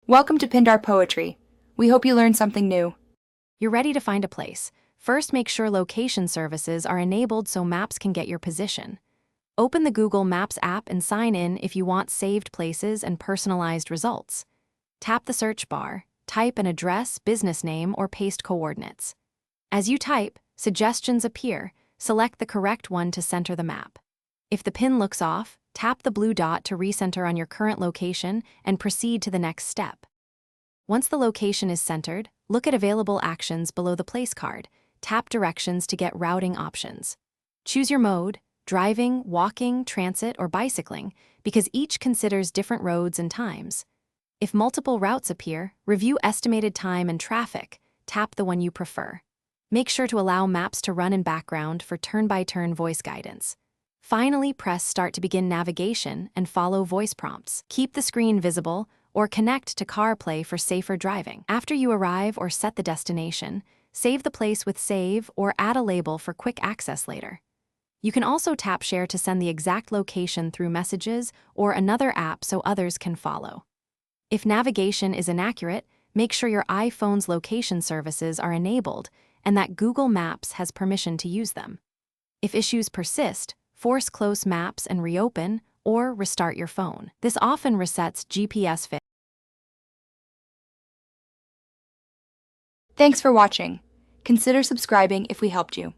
Welcome to Pindar Poetry. We hope you learned something new. You're ready to find a place. First, make sure location services are enabled so maps can get your position. Open the Google Maps app and sign in if you want saved places and personalized results. Tap the search bar, type an address, business name, or paste coordinates. As you type, suggestions appear. Select the correct one to center the map. If the pin looks off, tap the blue dot to recenter on your current location and proceed to the next step. Once the location is centered, look at available actions below the place card. Tap directions to get routing options. Choose your mode, driving, walking, transit, or bicycling, because each considers different roads and times. If multiple routes appear, review estimated time and traffic. Tap the one you prefer. Make sure to allow maps to run in background for turn-by-turn voice guidance. Finally, press Start to begin navigation and follow voice prompts. Keep the screen visible or connect to CarPlay for safer driving. After you arrive or set the destination, save the place with Save or add a label for quick access later. You can also tap Share to send the exact location through messages or another app so others can follow. If navigation is inaccurate, make sure your iPhone's location services are enabled and that Google Maps has permission to use them. If issues persist, force close maps and reopen, or restart your phone. This often resets GPS fit. Thanks for watching. Consider subscribing if we helped you.